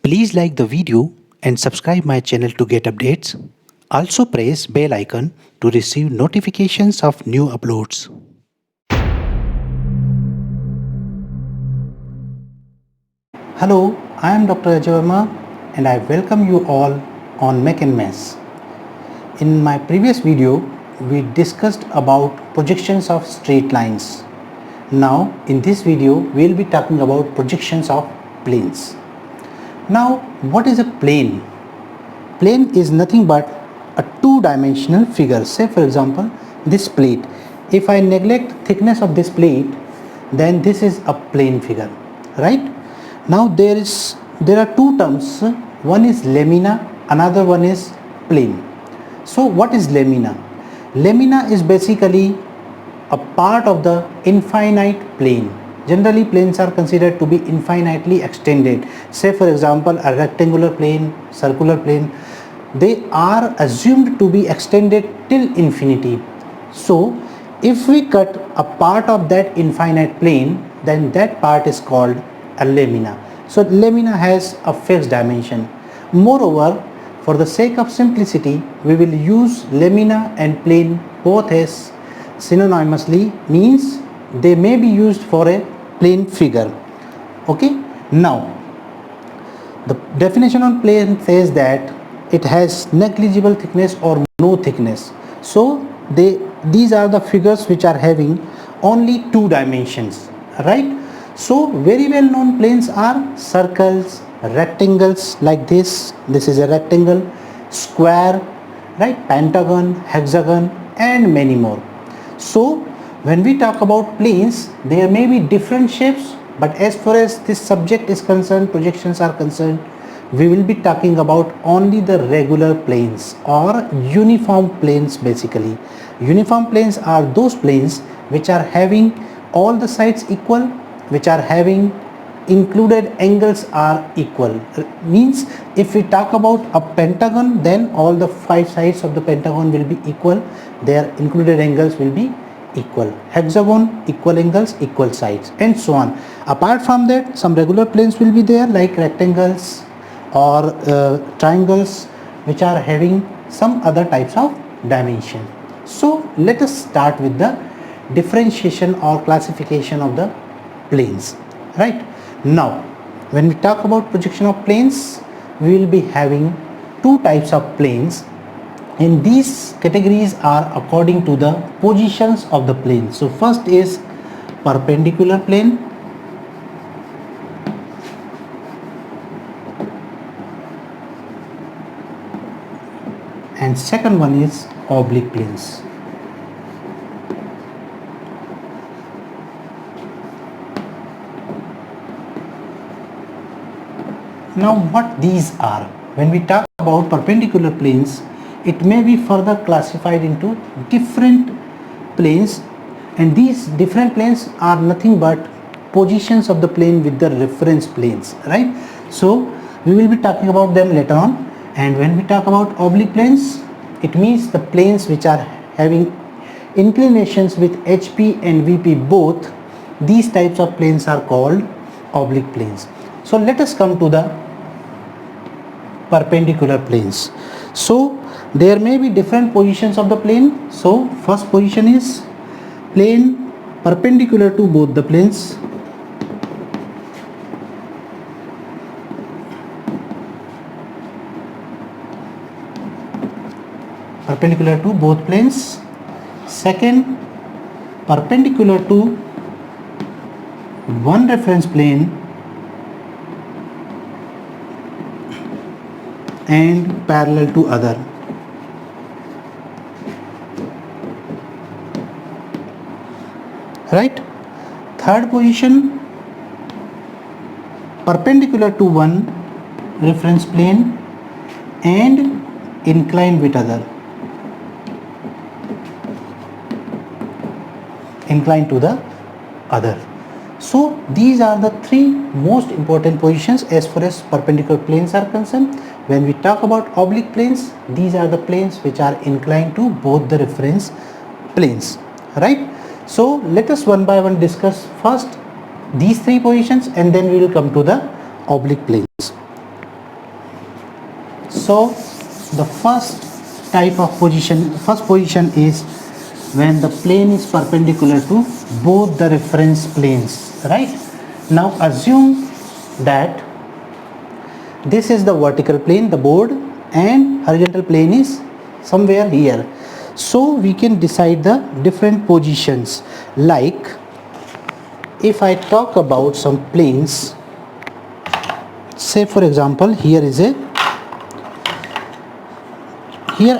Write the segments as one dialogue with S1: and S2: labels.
S1: Please like the video and subscribe my channel to get updates. Also press bell icon to receive notifications of new uploads. Hello, I am Dr. Ajay Verma and I welcome you all on Mech and Mess. In my previous video, we discussed about projections of straight lines. Now in this video, we will be talking about projections of planes. Now, what is a plane? Plane is nothing but a two-dimensional figure. Say for example, this plate. If I neglect thickness of this plate, then this is a plane figure, right? Now there are two terms. One is lamina, another one is plane. So what is lamina? Lamina is basically a part of the infinite plane. Generally, planes are considered to be infinitely extended. Say for example, a rectangular plane, circular plane, they are assumed to be extended till infinity. So if we cut a part of that infinite plane, then that part is called a lamina. So lamina has a fixed dimension. Moreover, for the sake of simplicity, we will use lamina and plane both as synonymously, means they may be used for a plane figure. Okay, now the definition on plane says that it has negligible thickness or no thickness. So these are the figures which are having only two dimensions, right? So very well known planes are circles, rectangles like this is a rectangle, square, right, pentagon, hexagon, and many more. So when we talk about planes, there may be different shapes, but as far as this subject is concerned, projections are concerned, we will be talking about only the regular planes or uniform planes. Basically, uniform planes are those planes which are having all the sides equal, which are having included angles are equal. Means if we talk about a pentagon, then all the 5 sides of the pentagon will be equal, their included angles will be equal. Hexagon, equal angles, equal sides, and so on. Apart from that, some regular planes will be there like rectangles or triangles which are having some other types of dimension. So let us start with the differentiation or classification of the planes. Right now, when we talk about projection of planes, we will be having two types of planes, and these categories are according to the positions of the plane. So first is perpendicular plane, and second one is oblique planes. Now what these are? When we talk about perpendicular planes, it may be further classified into different planes, and these different planes are nothing but positions of the plane with the reference planes, right? So we will be talking about them later on. And when we talk about oblique planes, it means the planes which are having inclinations with HP and VP both. These types of planes are called oblique planes. So let us come to the perpendicular planes. So there may be different positions of the plane. So first position is plane perpendicular to both the planes. Perpendicular to both planes. Second, perpendicular to one reference plane and parallel to other. Right? Third position, perpendicular to one reference plane and inclined with other. Inclined to the other. So these are the three most important positions as far as perpendicular planes are concerned. When we talk about oblique planes, these are the planes which are inclined to both the reference planes, right? So let us one by one discuss first these three positions, and then we will come to the oblique planes. So the first position is when the plane is perpendicular to both the reference planes, right? Now assume that this is the vertical plane, the board, and horizontal plane is somewhere here. So we can decide the different positions. Like if I talk about some planes, say for example, here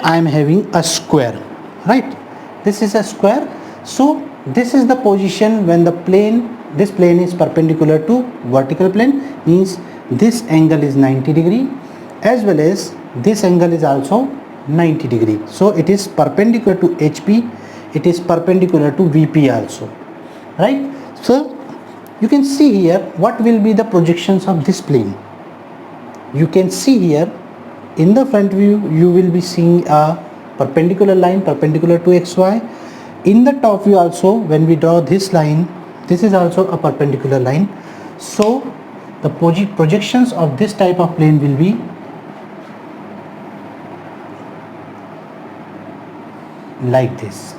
S1: I am having a square, right? This is a square. So this is the position when this plane is perpendicular to vertical plane, means this angle is 90 degree, as well as this angle is also 90 degree. So it is perpendicular to HP, it is perpendicular to VP also, right? So you can see here what will be the projections of this plane. You can see here in the front view you will be seeing a perpendicular line perpendicular to XY. In the top view also, when we draw this line, this is also a perpendicular line. So the projections of this type of plane will be like this.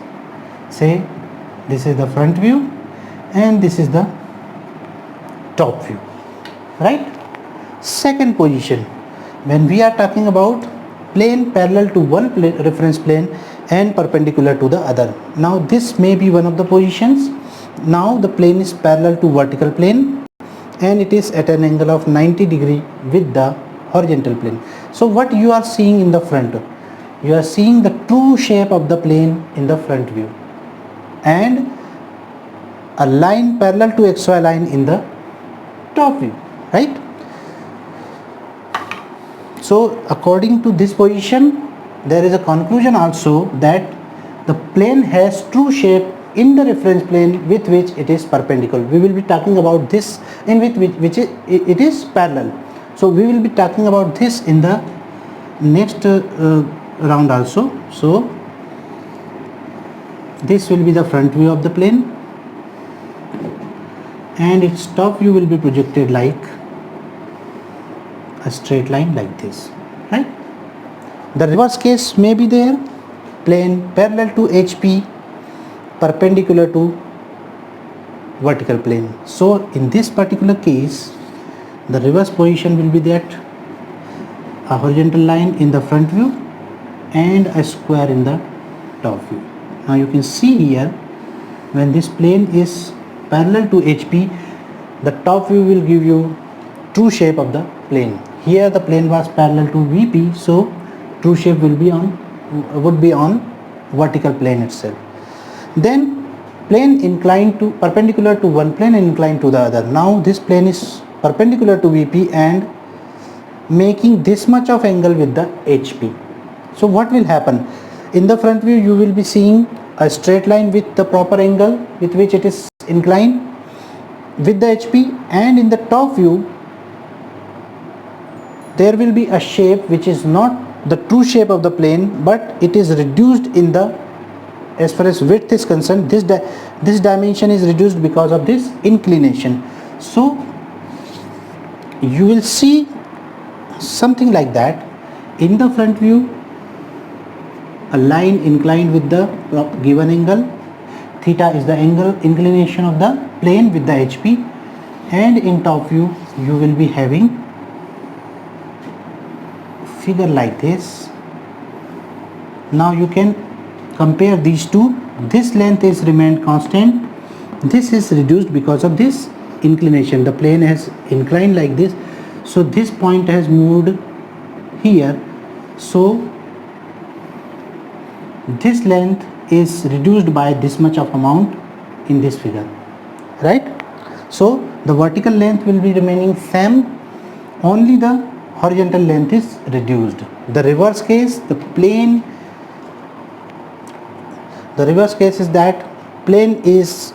S1: Say this is the front view and this is the top view, right? Second position, when we are talking about plane parallel to one reference plane and perpendicular to the other. Now this may be one of the positions. Now the plane is parallel to vertical plane and it is at an angle of 90 degree with the horizontal plane. So what you are seeing in the front, you are seeing the true shape of the plane in the front view and a line parallel to XY line in the top view, right? So according to this position, there is a conclusion also that the plane has true shape in the reference plane with which it is perpendicular. We will be talking about this in which it is parallel. So we will be talking about this in the next round also. So this will be the front view of the plane and its top view will be projected like a straight line like this, right? The reverse case may be there, plane parallel to HP perpendicular to vertical plane. So in this particular case, the reverse position will be that a horizontal line in the front view and a square in the top view. Now you can see here when this plane is parallel to HP, the top view will give you true shape of the plane. Here the plane was parallel to VP, so true shape would be on vertical plane itself. Then plane inclined to perpendicular to one plane and inclined to the other. Now this plane is perpendicular to VP and making this much of angle with the HP. So what will happen? In the front view you will be seeing a straight line with the proper angle with which it is inclined with the HP, and in the top view there will be a shape which is not the true shape of the plane, but it is reduced in the, as far as width is concerned, this dimension is reduced because of this inclination. So you will see something like that. In the front view, a line inclined with the given angle, theta is the angle inclination of the plane with the HP, and in top view you will be having figure like this. Now you can compare these two. This length is remained constant, this is reduced because of this inclination. The plane has inclined like this, so this point has moved here, so this length is reduced by this much of amount in this figure, right? So the vertical length will be remaining same, only the horizontal length is reduced. The reverse case is that plane is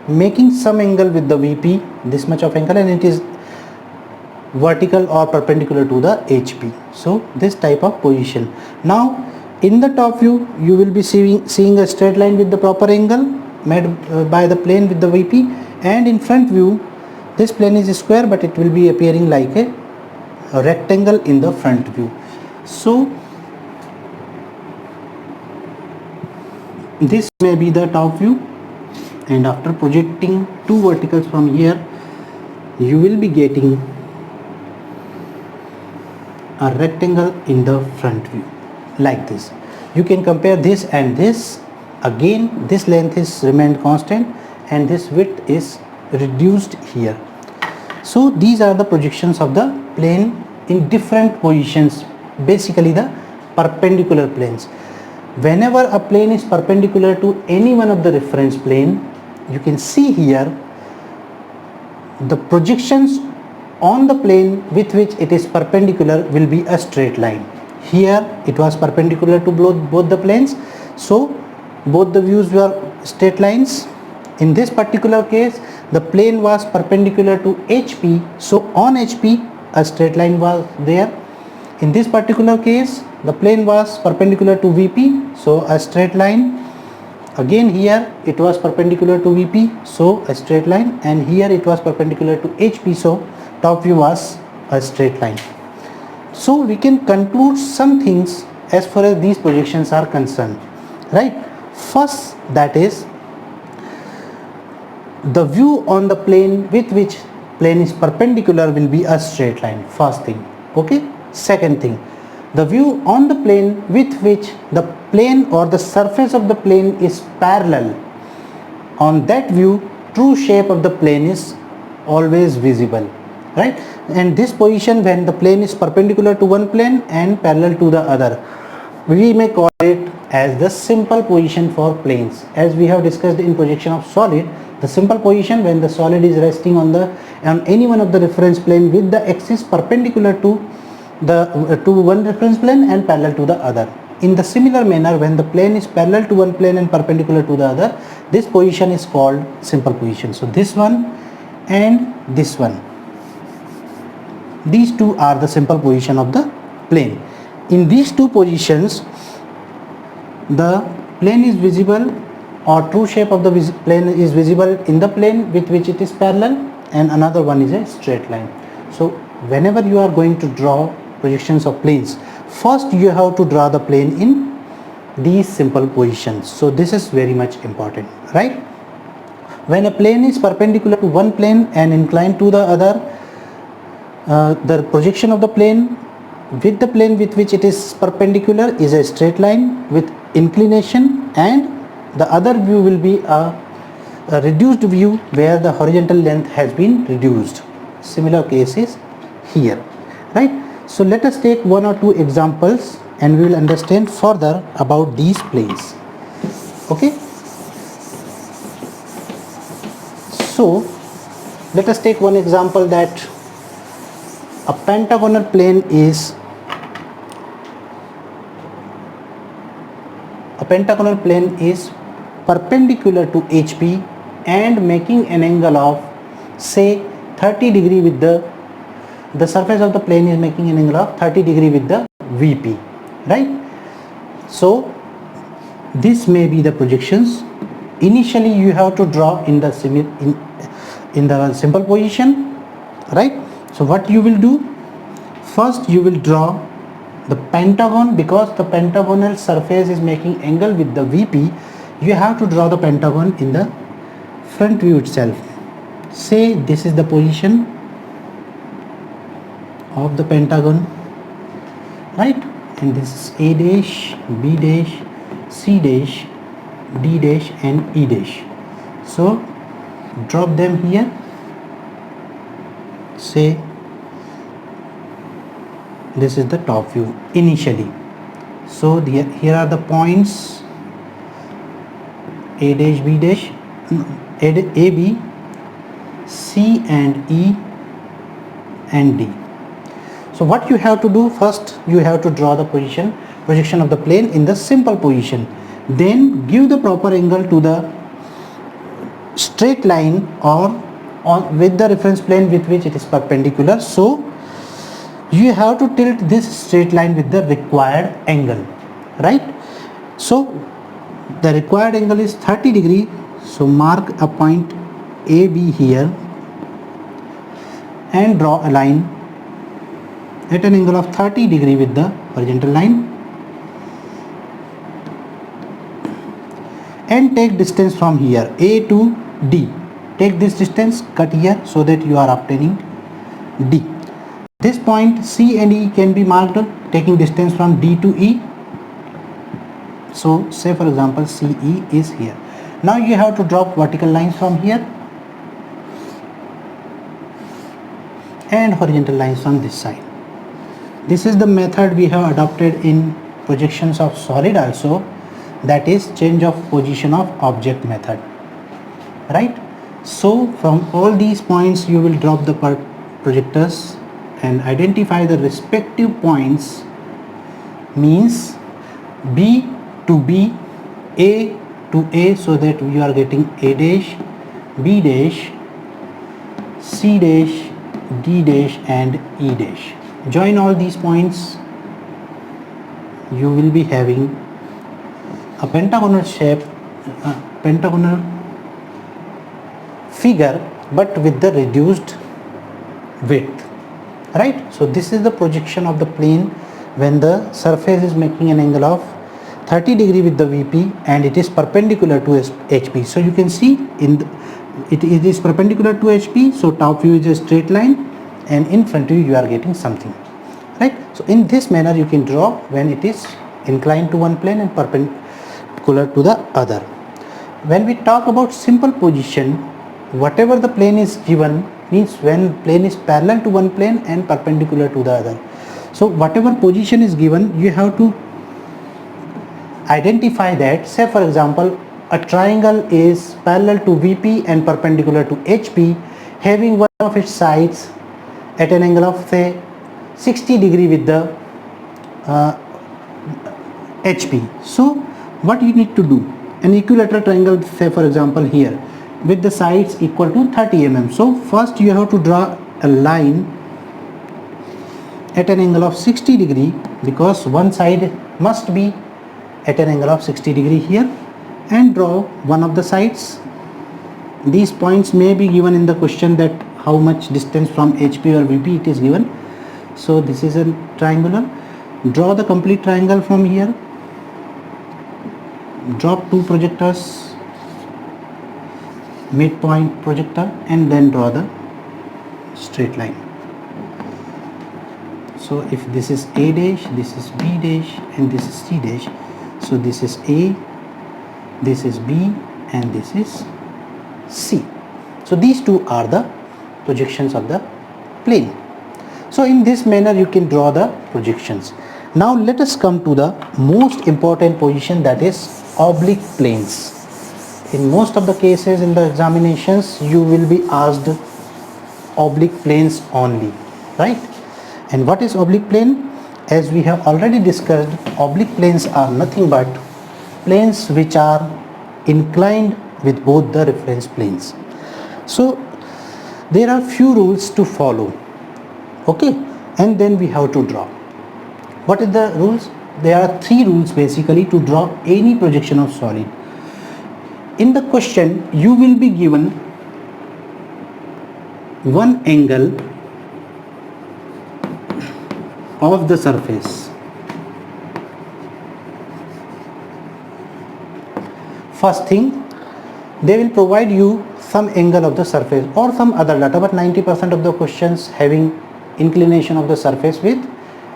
S1: making some angle with the VP, this much of angle, and it is vertical or perpendicular to the HP. So this type of position. Now in the top view you will be seeing a straight line with the proper angle made by the plane with the VP, and in front view this plane is square but it will be appearing like a rectangle in the front view. So this may be the top view, and after projecting two verticals from here, you will be getting a rectangle in the front view like this. You can compare this and this. Again, this length is remained constant and this width is reduced here. So these are the projections of the plane in different positions, basically the perpendicular planes. Whenever a plane is perpendicular to any one of the reference plane, you can see here the projections on the plane with which it is perpendicular will be a straight line. Here it was perpendicular to both the planes, so both the views were straight lines. In this particular case, the plane was perpendicular to HP, so on HP a straight line was there. In this particular case, the plane was perpendicular to VP, so a straight line. Again here it was perpendicular to VP, so a straight line, and here it was perpendicular to HP, so top view was a straight line. So we can conclude some things as far as these projections are concerned, right? First, that is the view on the plane with which plane is perpendicular will be a straight line, first thing. Okay. Second thing, the view on the plane with which the plane or the surface of the plane is parallel, on that view true shape of the plane is always visible, right? And this position, when the plane is perpendicular to one plane and parallel to the other, we may call it as the simple position for planes. As we have discussed in projection of solid, the simple position when the solid is resting on any one of the reference plane with the axis perpendicular to one reference plane and parallel to the other. In the similar manner, when the plane is parallel to one plane and perpendicular to the other, this position is called simple position. So this one and this one, these two are the simple position of the plane. In these two positions, the plane is visible, or true shape of the plane is visible in the plane with which it is parallel, and another one is a straight line. So whenever you are going to draw projections of planes, first you have to draw the plane in these simple positions. So this is very much important, right? When a plane is perpendicular to one plane and inclined to the other, the projection of the plane with the plane with which it is perpendicular is a straight line with inclination, and the other view will be a reduced view where the horizontal length has been reduced. Similar case is here, right? So let us take one or two examples and we will understand further about these planes. Okay, so let us take one example, that a pentagonal plane is perpendicular to HP and making an angle of say 30 degree with the surface of the plane is making an angle of 30 degree with the VP, right? So this may be the projections. Initially you have to draw in the simple position, right? So what you will do, first you will draw the pentagon, because the pentagonal surface is making angle with the VP. You have to draw the pentagon in the front view itself. Say this is the position of the pentagon, right? And this is A dash, B dash, C dash, D dash and E dash. So drop them here. Say this is the top view initially. So here are the points A dash, B dash, A, B, C and E and D. So what you have to do, first you have to draw the projection of the plane in the simple position, then give the proper angle to the straight line or with the reference plane with which it is perpendicular. So you have to tilt this straight line with the required angle, right? So the required angle is 30 degree. So mark a point AB here and draw a line at an angle of 30 degree with the horizontal line, and take distance from here A to D. Take this distance, cut here, so that you are obtaining D. This point C and E can be marked taking distance from D to E. So say for example CE is here. Now you have to drop vertical lines from here and horizontal lines on this side. This is the method we have adopted in projections of solid also, that is change of position of object method, right? So from all these points you will drop the projectors and identify the respective points, means B to B, A to A, so that we are getting A dash, B dash, C dash, D dash and E dash. Join all these points, you will be having a pentagonal shape, pentagonal figure, but with the reduced width, right? So this is the projection of the plane when the surface is making an angle of 30 degree with the VP and it is perpendicular to HP. So you can see it is perpendicular to HP, so top view is a straight line and in front of you are getting something, right? So in this manner you can draw when it is inclined to one plane and perpendicular to the other. When we talk about simple position, whatever the plane is given, means when plane is parallel to one plane and perpendicular to the other. So whatever position is given, you have to identify that. Say for example a triangle is parallel to VP and perpendicular to HP, having one of its sides at an angle of say 60 degree with the HP. So what you need to do, an equilateral triangle, say for example here, with the sides equal to 30 mm. So first you have to draw a line at an angle of 60 degree, because one side must be at an angle of 60 degree here, and draw one of the sides. These points may be given in the question, that how much distance from HP or VP it is given. So this is a triangular. Draw the complete triangle from here, drop two projectors, midpoint projector, and then draw the straight line. So if this is A dash, this is B dash and this is C dash, so this is A, this is B and this is C. So these two are the projections of the plane. So in this manner you can draw the projections. Now let us come to the most important position, that is oblique planes. In most of the cases in the examinations you will be asked oblique planes only, right? And what is oblique plane? As we have already discussed, oblique planes are nothing but planes which are inclined with both the reference planes. So there are few rules to follow, okay, and then we have to draw. What is the rules? There are three rules basically to draw any projection of solid. In the question you will be given one angle of the surface. First thing, they will provide you some angle of the surface or some other data, but 90% of the questions having inclination of the surface with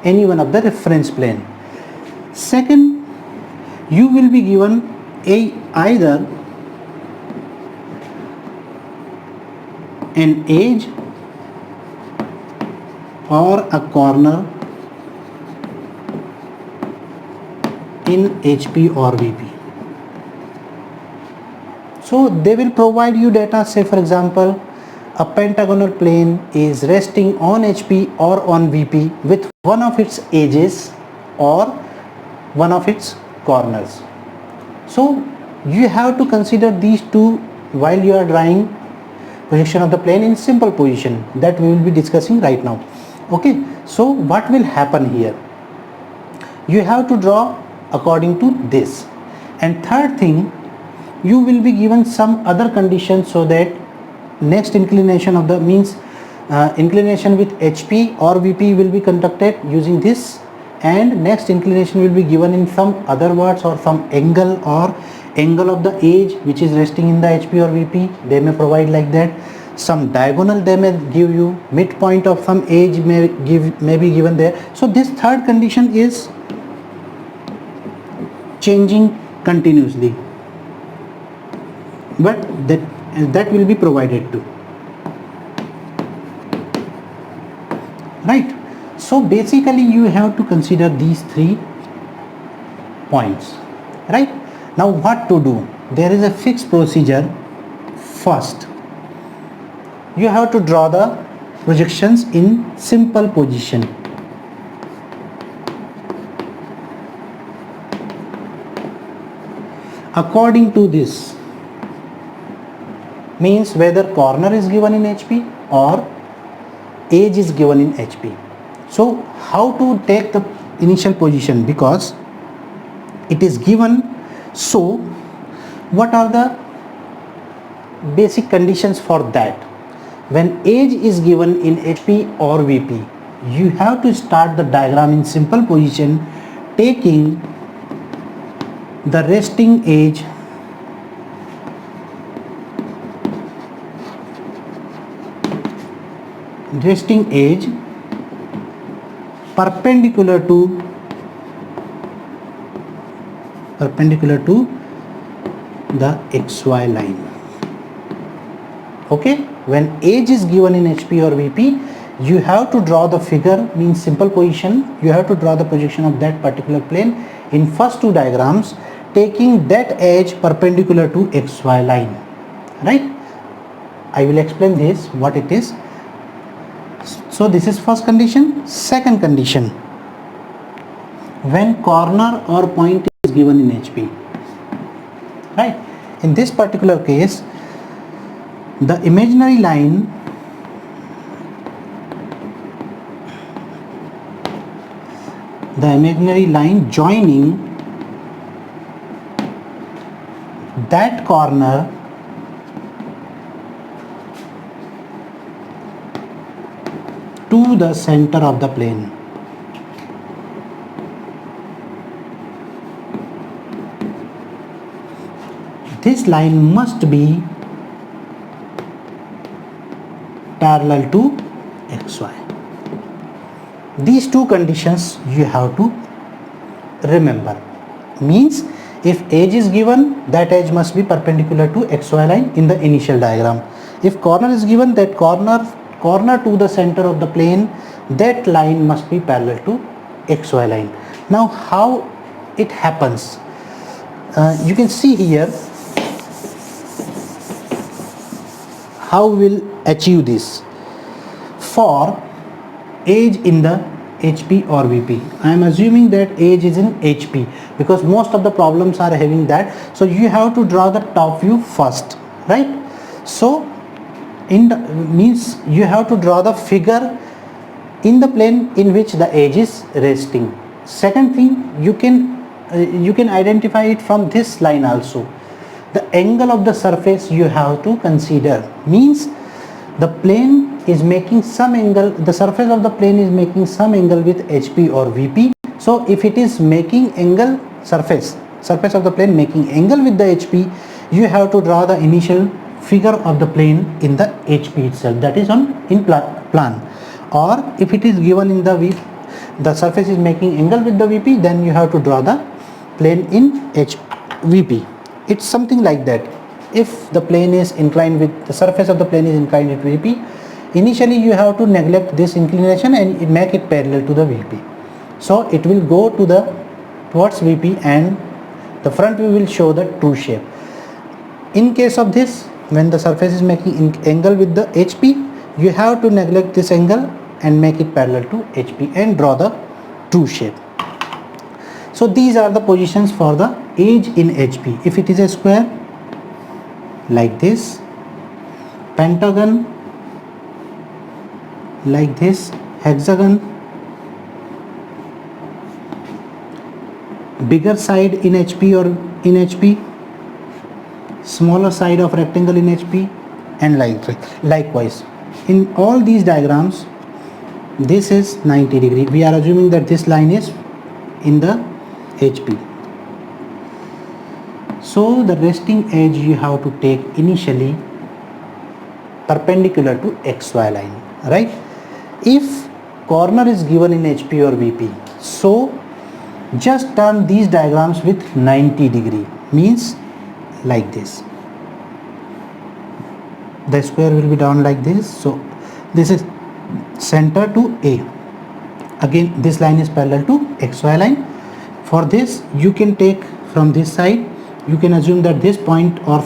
S1: any one of the reference plane. Second, you will be given either an edge or a corner in HP or VP. So they will provide you data, say for example a pentagonal plane is resting on HP or on VP with one of its edges or one of its corners. So you have to consider these two while you are drawing projection of the plane in simple position, that we will be discussing right now. Okay, so what will happen here? You have to draw according to this. And third thing, you will be given some other conditions, so that next inclination of the inclination with HP or VP will be conducted using this, and next inclination will be given in some other words or some angle or angle of the edge which is resting in the HP or VP. They may provide like that. Some diagonal they may give you, midpoint of some edge may be given there. So this third condition is changing continuously, but that will be provided too, right? So basically you have to consider these 3 points, right? Now what to do? There is a fixed procedure. First, you have to draw the projections in simple position. According to this, means whether corner is given in HP or edge is given in HP. So how to take the initial position, because it is given. So what are the basic conditions for that? When edge is given in HP or VP, you have to start the diagram in simple position, taking the resting edge perpendicular to the XY line. Okay, when edge is given in HP or VP, you have to draw the figure, means simple position. You have to draw the projection of that particular plane in first 2 diagrams, taking that edge perpendicular to XY line, right? I will explain this, what it is. So this is first condition. Second condition, when corner or point is given in HP, right? In this particular case, the imaginary line joining that corner to the center of the plane. This line must be parallel to XY. These 2 conditions you have to remember. Means if edge is given, that edge must be perpendicular to XY line in the initial diagram. If corner is given, that corner to the center of the plane, that line must be parallel to XY line. Now how it happens? You can see here how we will achieve this. For edge in the HP or VP, I am assuming that edge is in HP because most of the problems are having that. So you have to draw the top view first, right? So means you have to draw the figure in the plane in which the edge is resting. Second thing, you can identify it from this line also. The angle of the surface you have to consider, means the plane is making some angle, the surface of the plane is making some angle with HP or VP. So if it is making angle, surface of the plane making angle with the HP, you have to draw the initial figure of the plane in the HP itself, that is in plan. Or if it is given in the VP, the surface is making angle with the VP, then you have to draw the plane in VP. It's something like that. If the plane is inclined with the surface of the plane is inclined with VP, initially you have to neglect this inclination and make it parallel to the VP. So it will go towards VP and the front view will show the true shape. In case of this, when the surface is making angle with the HP, you have to neglect this angle and make it parallel to HP and draw the true shape. So these are the positions for the edge in HP. If it is a square like this, pentagon like this, hexagon, bigger side in HP or in HP, smaller side of rectangle in HP, and likewise. In all these diagrams, this is 90 degree. We are assuming that this line is in the HP. So the resting edge you have to take initially perpendicular to XY line, right? If corner is given in HP or VP, so just turn these diagrams with 90 degree, means like this. The square will be down like this. So this is center to A. Again, this line is parallel to XY line. For this, you can take from this side, you can assume that this point or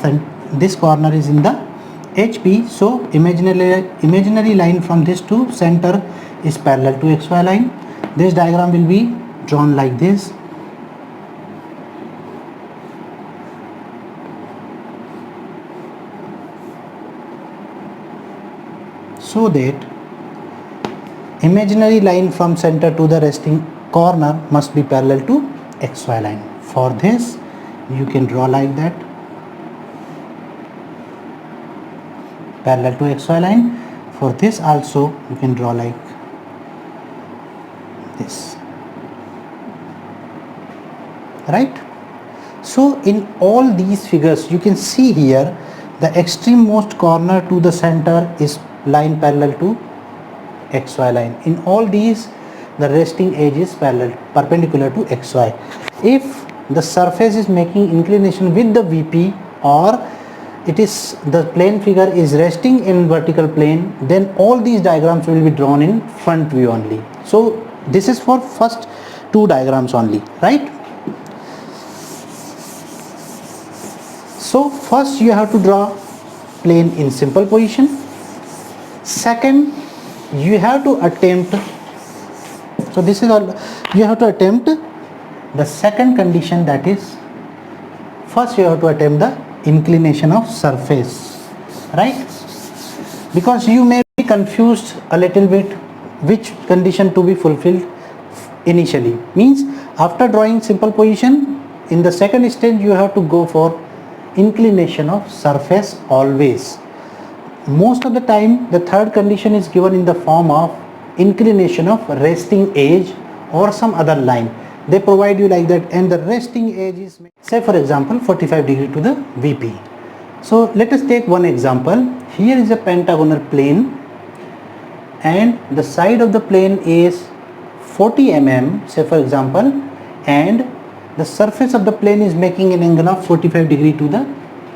S1: this corner is in the HP. So imaginary line from this to center is parallel to XY line. This diagram will be drawn like this. So that imaginary line from center to the resting corner must be parallel to XY line. For this, you can draw like that, parallel to XY line. For this also you can draw like this, right? So in all these figures you can see here the extreme most corner to the center is line parallel to XY line. In all these the resting edge is perpendicular to XY. If the surface is making inclination with the VP, or it is the plane figure is resting in vertical plane, then all these diagrams will be drawn in front view only. So this is for first two diagrams only, right? So first you have to draw plane in simple position. Second, you have to attempt, so this is all, you have to attempt the second condition, that is, first you have to attempt the inclination of surface, right? Because you may be confused a little bit which condition to be fulfilled initially. Means after drawing simple position, in the second stage you have to go for inclination of surface always. Most of the time the third condition is given in the form of inclination of resting edge or some other line. They provide you like that, and the resting edge is, say for example, 45 degree to the VP. So let us take one example. Here is a pentagonal plane and the side of the plane is 40 mm, say for example, and the surface of the plane is making an angle of 45 degree to the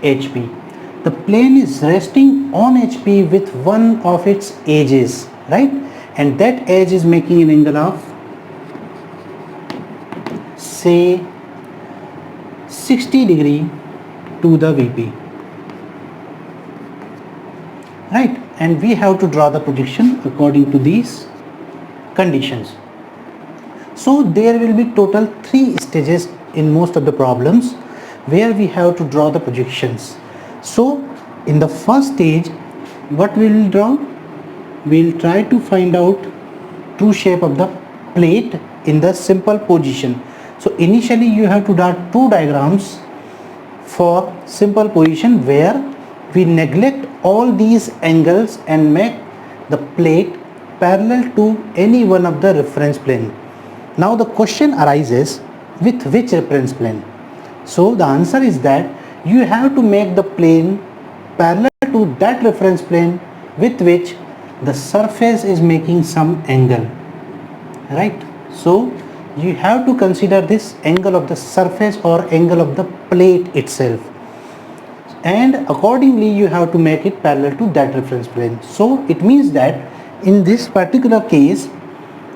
S1: HP. The plane is resting on HP with one of its edges, right? And that edge is making an angle of, say, 60 degree to the VP, right? And we have to draw the projection according to these conditions. So there will be total 3 stages in most of the problems where we have to draw the projections. So in the first stage, what we will draw? We will try to find out true shape of the plate in the simple position. So initially you have to draw 2 diagrams for simple position where we neglect all these angles and make the plate parallel to any one of the reference plane. Now the question arises, with which reference plane? So the answer is that you have to make the plane parallel to that reference plane with which the surface is making some angle, right? So you have to consider this angle of the surface or angle of the plate itself, and accordingly you have to make it parallel to that reference plane. So it means that in this particular case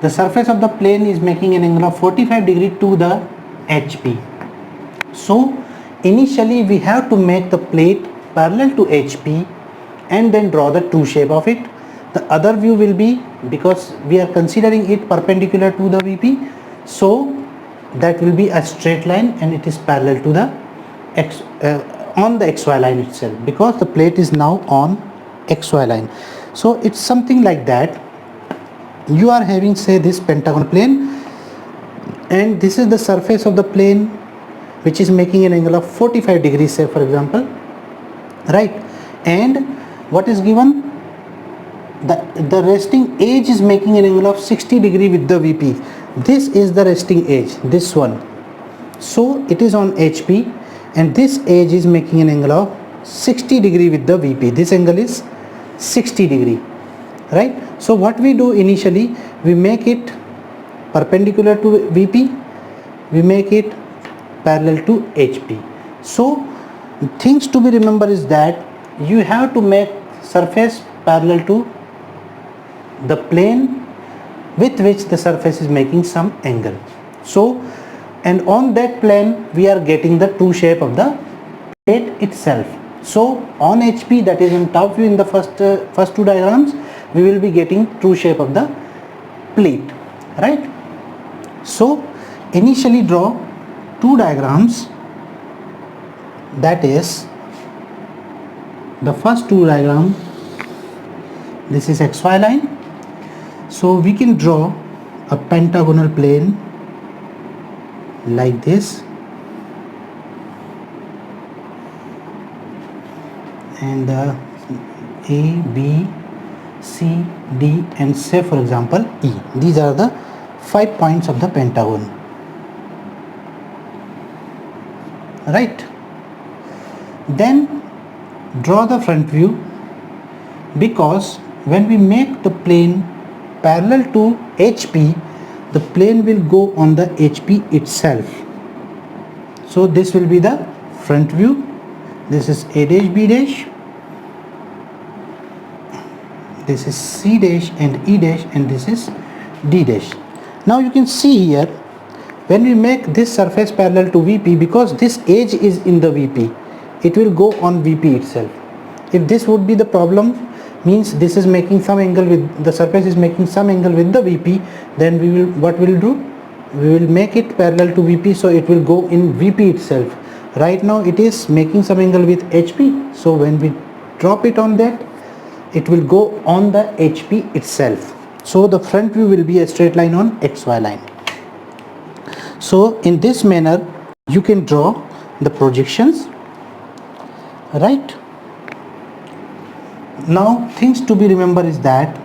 S1: the surface of the plane is making an angle of 45 degree to the HP. So initially we have to make the plate parallel to HP and then draw the true shape of it. The other view will be, because we are considering it perpendicular to the VP, so that will be a straight line and it is parallel to the on the XY line itself, because the plate is now on XY line. So it's something like that. You are having, say, this pentagon plane, and this is the surface of the plane which is making an angle of 45 degrees, say for example, right? And what is given? The resting edge is making an angle of 60 degree with the VP. this is the resting edge, this one. So it is on HP, and this edge is making an angle of 60 degree with the VP. This angle is 60 degree, right? So what we do initially, we make it perpendicular to VP, we make it parallel to HP. So things to be remembered is that you have to make surface parallel to the plane with which the surface is making some angle. So, and on that plane we are getting the true shape of the plate itself. So on HP, that is in top view, in the first two diagrams, we will be getting true shape of the plate, right? So initially draw two diagrams, that is the first two diagram, this is XY line. So we can draw a pentagonal plane like this, and A, B, C, D, and say for example E. These are the 5 points of the pentagon, right? Then draw the front view, because when we make the plane parallel to HP, the plane will go on the HP itself. So this will be the front view. This is A dash, B dash, this is C dash and E dash, and this is D dash. Now you can see here, when we make this surface parallel to VP, because this edge is in the VP, it will go on VP itself. If this would be the problem, means this is making some angle with the surface, is making some angle with the VP, then we will, what we will do, we will make it parallel to VP, so it will go in VP itself. Right now it is making some angle with HP, so when we drop it on that, it will go on the HP itself. So the front view will be a straight line on XY line. So in this manner you can draw the projections, right? Now things to be remembered is that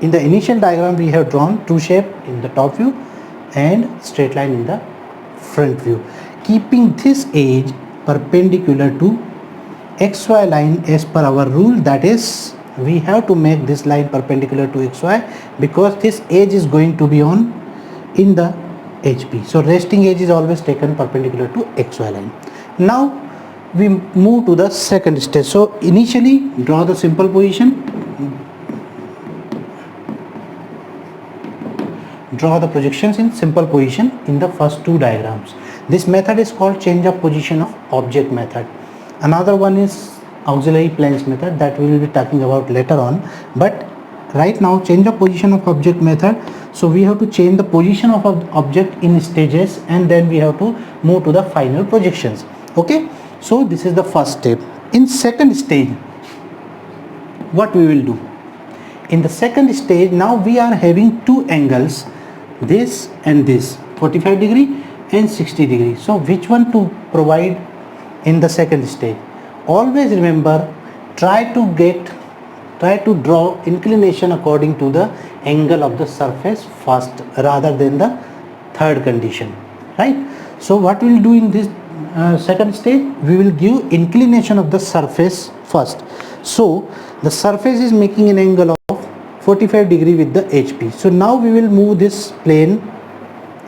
S1: in the initial diagram we have drawn true shape in the top view and straight line in the front view, keeping this edge perpendicular to XY line as per our rule, that is we have to make this line perpendicular to XY because this edge is going to be on in the HP. So resting edge is always taken perpendicular to XY line. Now we move to the second stage. So initially draw the simple position, draw the projections in simple position in the first two diagrams. This method is called change of position of object method. Another one is auxiliary planes method, that we will be talking about later on, but right now change of position of object method. So we have to change the position of object in stages, and then we have to move to the final projections. Okay, so this is the first step. In second stage, what we will do? In the second stage, now we are having two angles, this and this, 45 degree and 60 degree. So which one to provide in the second stage? Always remember, try to draw inclination according to the angle of the surface first rather than the third condition, right? So what we will do in this second stage, we will give inclination of the surface first. So the surface is making an angle of 45 degree with the HP. So now we will move this plane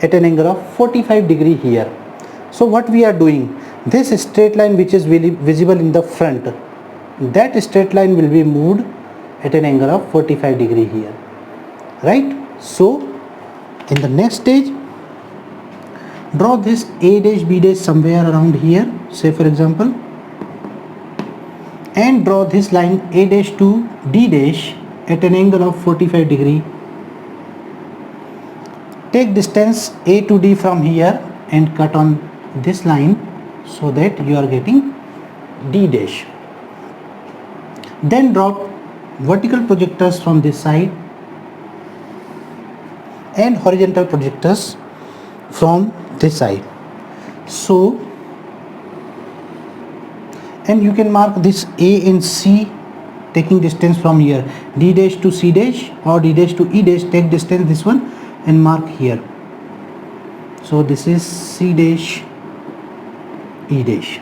S1: at an angle of 45 degree here. So what we are doing, this straight line which is visible in the front, that straight line will be moved at an angle of 45 degree here, right? So in the next stage, draw this A dash B dash somewhere around here, say for example, and draw this line A dash to D dash at an angle of 45 degree. Take distance A to D from here and cut on this line so that you are getting D dash. Then drop vertical projectors from this side and horizontal projectors from this side. So, and you can mark this A and C taking distance from here, D dash to C dash or D dash to E dash, take distance this one and mark here. So this is C dash, E dash,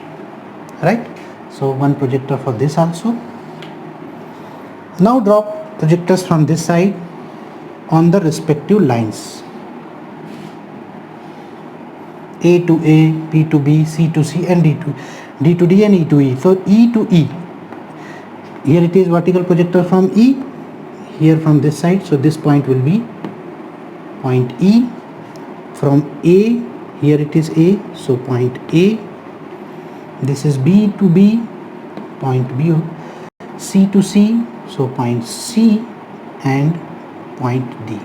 S1: right? So one projector for this also. Now drop projectors from this side on the respective lines, A to A, B to B, C to C and D to D and E to E. So E to E, here it is vertical projector from E, here from this side, so this point will be point E. From A, here it is A, so point A. This is B to B, point B. C to C, so point C and point D.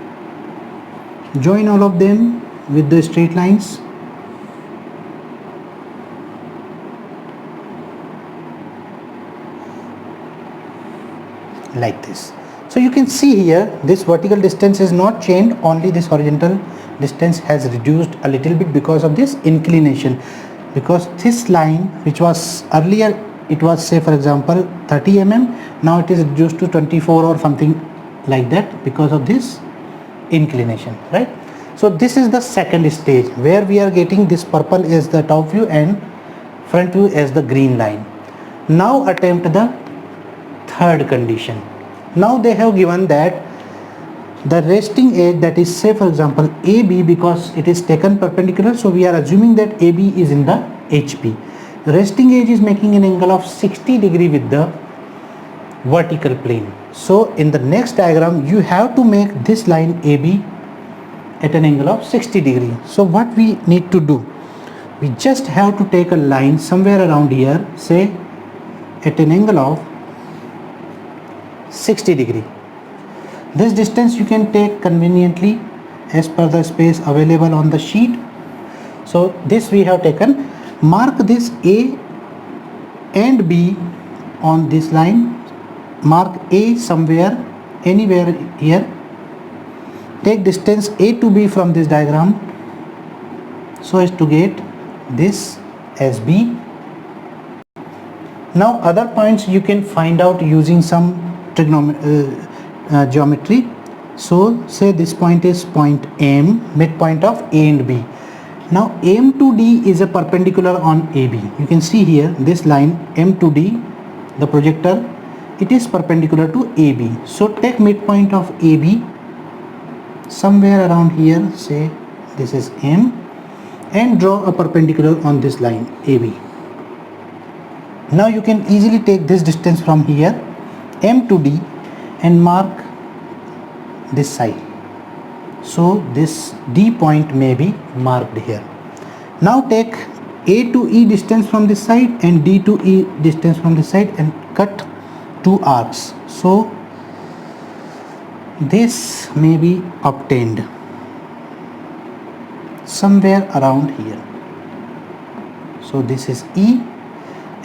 S1: Join all of them with the straight lines. Like this. So you can see here this vertical distance is not changed, only this horizontal distance has reduced a little bit because of this inclination, because this line which was earlier, it was say for example 30 mm, now it is reduced to 24 or something like that because of this inclination, right? So this is the second stage where we are getting this purple as the top view and front view as the green line. Now attempt the third condition. Now they have given that the resting edge, that is say for example AB, because it is taken perpendicular, so we are assuming that AB is in the HP. The resting edge is making an angle of 60 degree with the vertical plane. So in the next diagram you have to make this line AB at an angle of 60 degree. So what we need to do, we just have to take a line somewhere around here, say at an angle of 60 degree. This distance you can take conveniently as per the space available on the sheet. So this we have taken. Mark this A and B on this line. Mark A somewhere, anywhere here. Take distance A to B from this diagram so as to get this as B. Now other points you can find out using some geometry. So say this point is point M, midpoint of A and B. Now M to D is a perpendicular on AB. You can see here this line M to D, the projector, it is perpendicular to AB. So take midpoint of AB somewhere around here, say this is M, and draw a perpendicular on this line AB. Now you can easily take this distance from here, M to D, and mark this side. So this D point may be marked here. Now take A to E distance from this side and D to E distance from this side and cut two arcs. So this may be obtained somewhere around here. So this is E,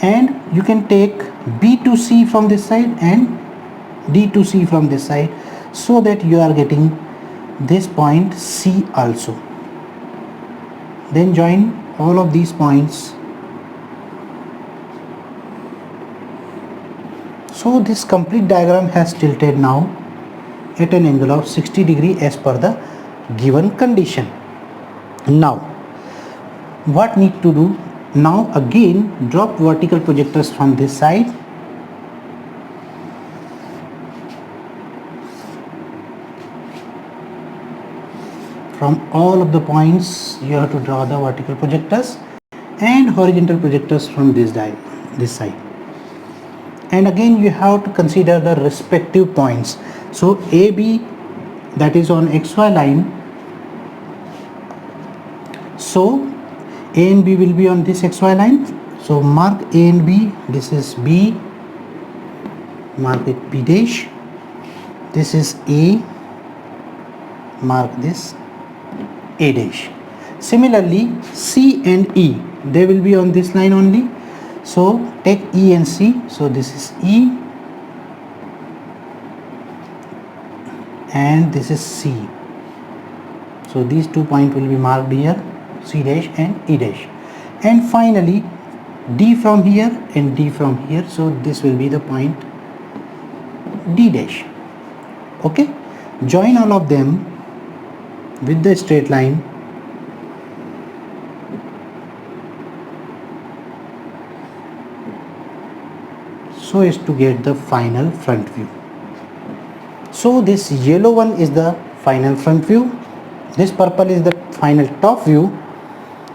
S1: and you can take B to C from this side and D to C from this side, so that you are getting this point C also. Then join all of these points. So this complete diagram has tilted now at an angle of 60 degree as per the given condition. Now what need to do? Now again drop vertical projectors from this side. From all of the points you have to draw the vertical projectors and horizontal projectors from this side. And again you have to consider the respective points. So AB, that is on XY line. So A and B will be on this XY line. So mark A and B. This is B. Mark it B dash. This is A. Mark this A dash. Similarly C and E, they will be on this line only. So take E and C. So this is E and this is C. So these 2 points will be marked here, C dash and E dash. And finally D from here and D from here. So this will be the point D dash. Okay, join all of them with the straight line so as to get the final front view. So this yellow one is the final front view, this purple is the final top view,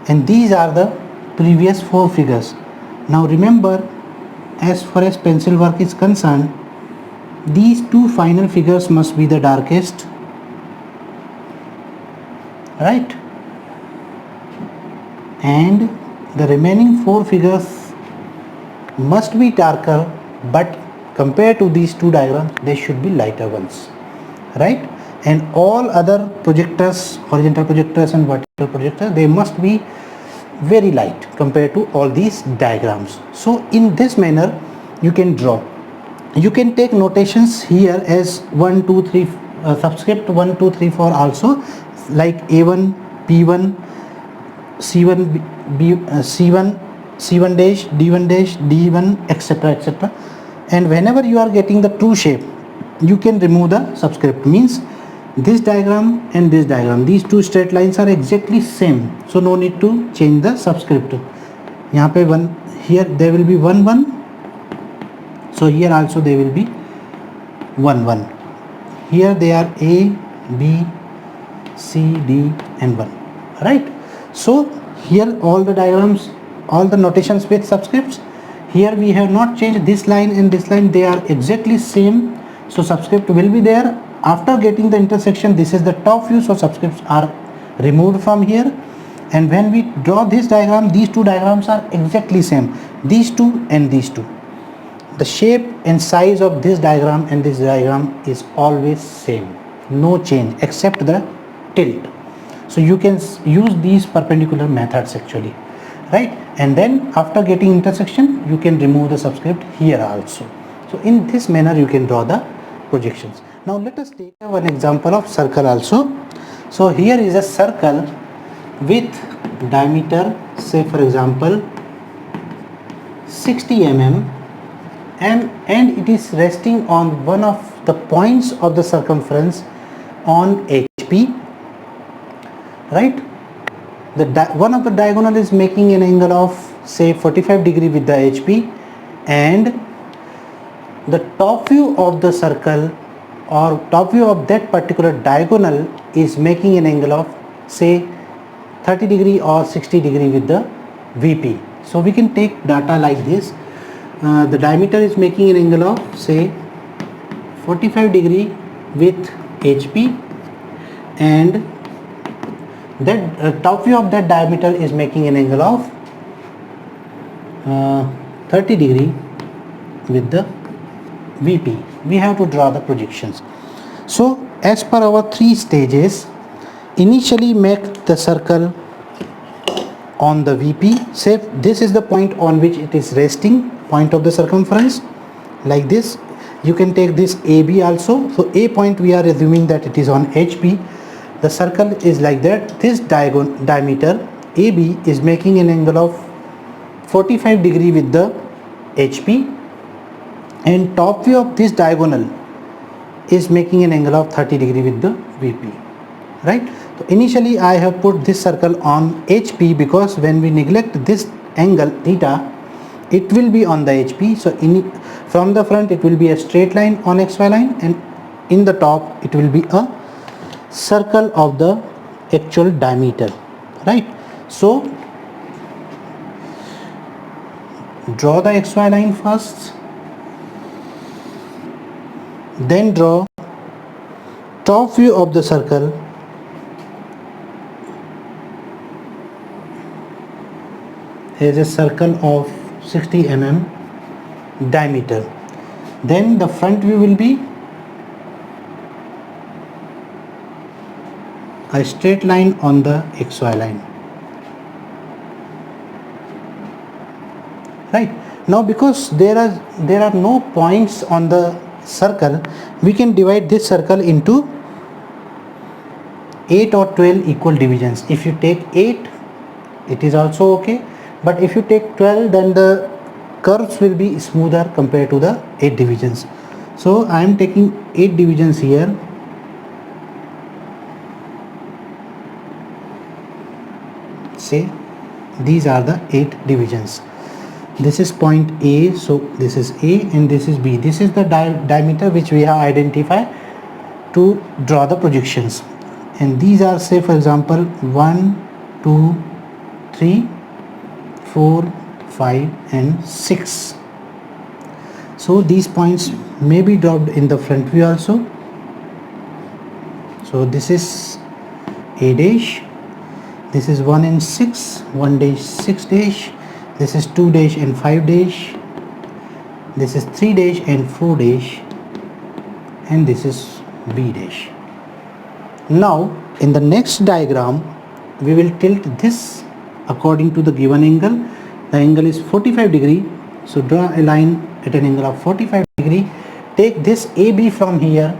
S1: and these are the previous 4 figures. Now remember, as far as pencil work is concerned, these 2 final figures must be the darkest, right, and the remaining 4 figures must be darker, but compared to these 2 diagrams they should be lighter ones, right, and all other projectors, horizontal projectors and vertical projectors, they must be very light compared to all these diagrams. So in this manner you can draw. You can take notations here as 1 2 3 subscript 1 2 3 4 also, like A1, P1, C1, C1, C1 dash, D1 dash, D1, etc., etc. And whenever you are getting the true shape, you can remove the subscript. Means this diagram and this diagram, these 2 straight lines are exactly same, so no need to change the subscript. यहाँ पे 1, here there will be 1 1, so here also there will be 1 1. Here they are A, B, C, D and 1, right? So here all the diagrams, all the notations with subscripts. Here we have not changed this line and this line, they are exactly same, so subscript will be there. After getting the intersection, this is the top view, so subscripts are removed from here. And when we draw this diagram, these 2 diagrams are exactly same, these 2 and these 2. The shape and size of this diagram and this diagram is always same, no change except the tilt. So you can use these perpendicular methods actually, right? And then after getting intersection, you can remove the subscript here also. So in this manner you can draw the projections. Now let us take one example of circle also. So here is a circle with diameter, say for example 60 mm, and it is resting on one of the points of the circumference on HP, right? One of the diagonal is making an angle of say 45 degree with the HP, and the top view of the circle or top view of that particular diagonal is making an angle of say 30 degree or 60 degree with the VP. So we can take data like this. The diameter is making an angle of say 45 degree with HP, and that top view of that diameter is making an angle of 30 degree with the VP. We have to draw the projections. So as per our 3 stages, initially make the circle on the VP. Say this is the point on which it is resting, point of the circumference, like this. You can take this AB also. So A point we are assuming that it is on HP. The circle is like that. This diameter AB is making an angle of 45 degree with the HP, and top view of this diagonal is making an angle of 30 degree with the VP, right? So initially I have put this circle on HP because when we neglect this angle theta, it will be on the HP. So from the front it will be a straight line on XY line, and in the top it will be a circle of the actual diameter, right? So draw the XY line first, then draw top view of the circle as a circle of 60 mm diameter. Then the front view will be a straight line on the XY line, right? Now because there are no points on the circle, we can divide this circle into 8 or 12 equal divisions. If you take 8, it is also okay, but if you take 12, then the curves will be smoother compared to the 8 divisions. So I am taking 8 divisions here. Say these are the 8 divisions. This is point A, so this is A and this is B. This is the diameter which we have identified to draw the projections. And these are, say for example, 1, 2, 3, 4, 5 and 6. So these points may be dropped in the front view also. So this is A dash, this is 1 and 6, 1 dash 6 dash, this is 2 dash and 5 dash, this is 3 dash and 4 dash, and this is B dash. Now in the next diagram we will tilt this according to the given angle. The angle is 45 degree, so draw a line at an angle of 45 degree. Take this AB from here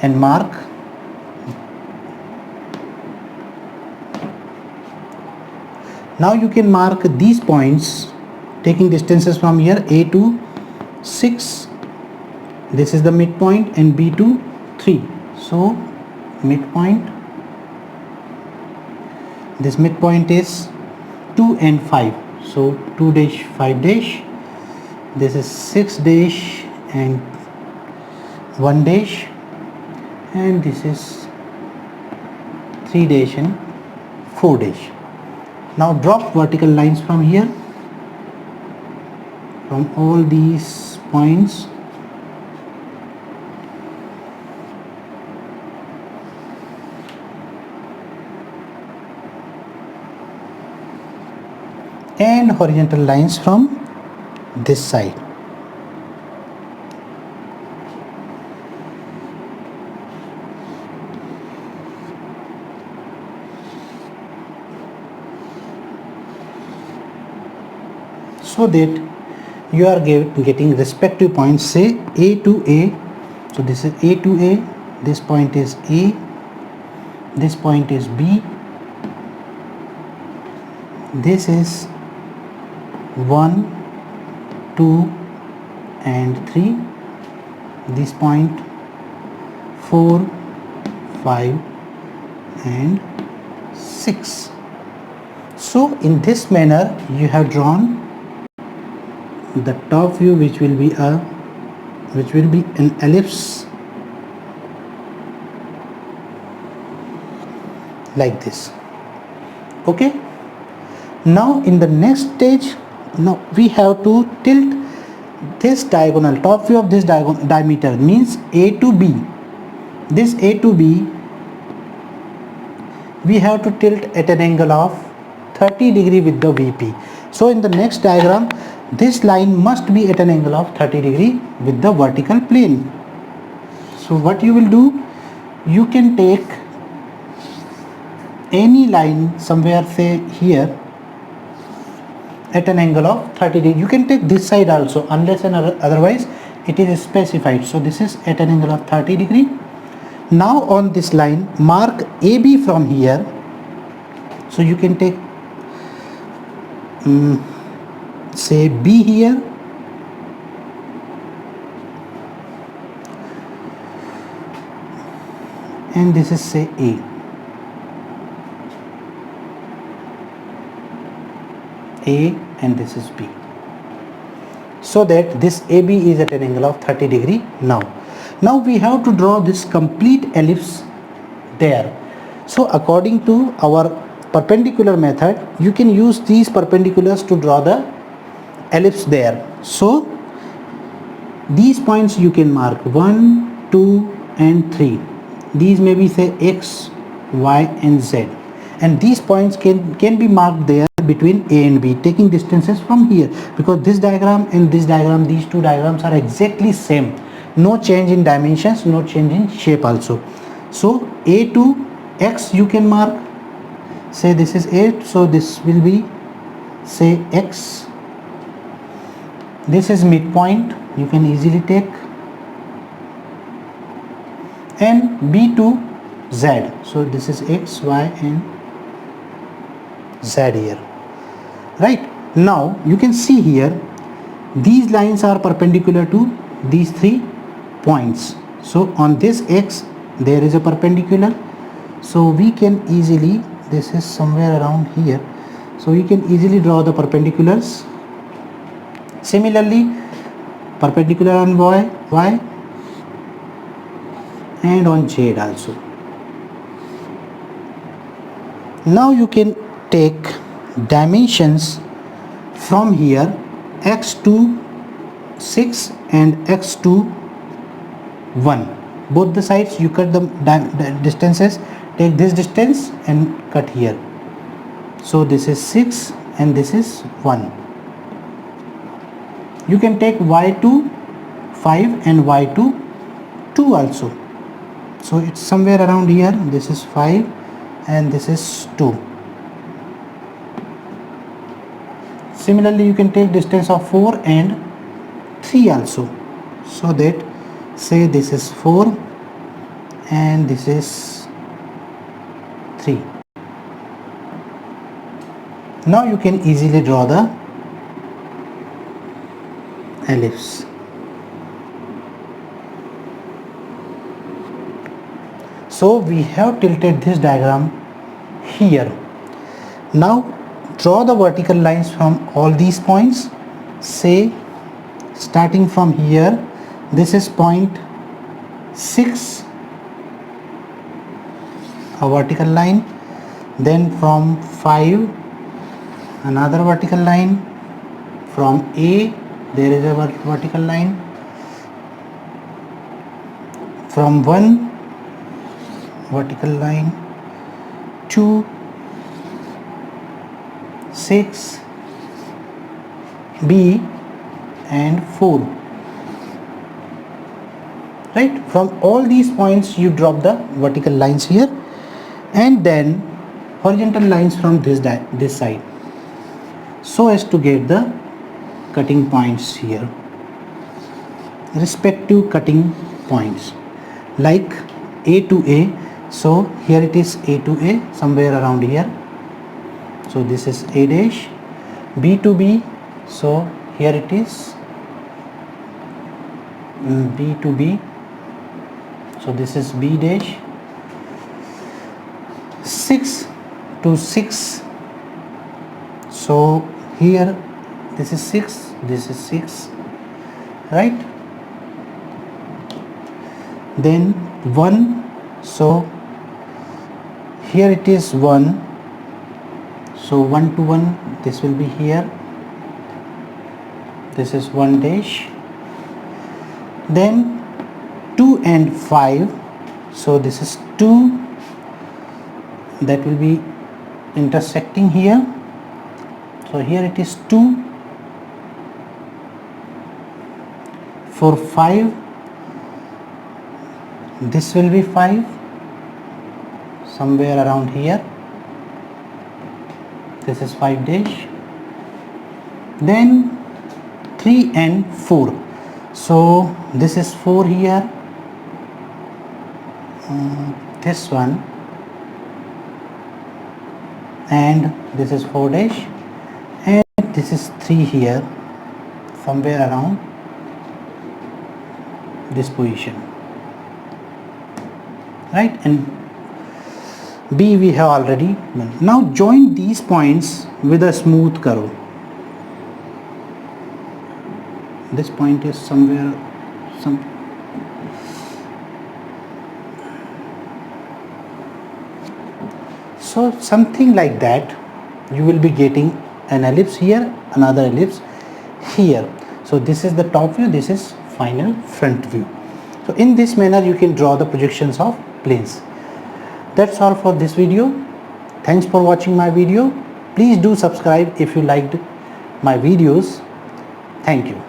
S1: and mark. Now you can mark these points taking distances from here. A to 6, this is the midpoint, and B to 3. So midpoint, this midpoint is 2 and 5. So 2 dash 5 dash, this is 6 dash and 1 dash, and this is 3 dash and 4 dash. Now drop vertical lines from here, from all these points. And horizontal lines from this side. So that you are getting respective points, say A to A. So this is A to A, this point is A, this point is B, this is 1, 2 and 3, this point 4, 5 and 6. So in this manner you have drawn the top view, which will be an ellipse like this. Okay, now in the next stage, now we have to tilt this diagonal, top view of this diameter means A to B. This A to B we have to tilt at an angle of 30 degree with the VP. So in the next diagram, this line must be at an angle of 30 degree with the vertical plane. So what you will do, you can take any line somewhere, say here, at an angle of 30 degree. You can take this side also, unless and otherwise it is specified. So this is at an angle of 30 degree. Now on this line, mark AB from here. So you can take say B here, and this is say A. And this is B, so that this AB is at an angle of 30 degree. Now we have to draw this complete ellipse there. So according to our perpendicular method, you can use these perpendiculars to draw the ellipse there. So these points you can mark 1, 2 and 3. These may be say X, Y and Z, and these points can be marked there between A and B, taking distances from here, because this diagram and this diagram, these two diagrams are exactly same. No change in dimensions, no change in shape also. So A to X you can mark, say this is A, so this will be say X. This is midpoint, you can easily take, and B to Z, so this is X, Y and Z here. Right, now you can see here these lines are perpendicular to these 3 points. So on this x there is a perpendicular, so we can easily, this is somewhere around here, so we can easily draw the perpendiculars. Similarly, perpendicular on y and on z also. Now you can take dimensions from here, x to 6 and x to 1. Both the sides you cut the distances, take this distance and cut here. So this is 6 and this is 1. You can take y to 5 and y to 2 also. So it's somewhere around here, this is 5 and this is 2. Similarly, you can take distance of 4 and 3 also. So that, say this is 4 and this is 3. Now you can easily draw the ellipse. So we have tilted this diagram here. Now draw the vertical lines from all these points. Say starting from here, this is point 6, a vertical line, then from 5 another vertical line, from A there is a vertical line, from 1 vertical line, 2, 6, B and 4. Right, from all these points you drop the vertical lines here, and then horizontal lines from this side, so as to get the cutting points here, respective cutting points, like A to A. So here it is A to A, somewhere around here, so this is A dash. B to B, so here it is B to B, so this is B dash. 6 to 6, so here this is 6, this is 6, right? Then 1, so here it is 1, so 1 to 1, this will be here, this is 1 dash. Then 2 and 5, so this is 2, that will be intersecting here, so here it is 2. For 5, this will be 5, somewhere around here, this is 5 dash. Then 3 and 4, so this is 4 here, this one, and this is 4 dash, and this is 3 here, somewhere around this position, right? And B we have already done. Now join these points with a smooth curve. This point is somewhere so something like that. You will be getting an ellipse here, another ellipse here. So this is the top view, this is final front view. So in this manner you can draw the projections of planes. That's all for this video. Thanks for watching my video. Please do subscribe if you liked my videos. Thank you.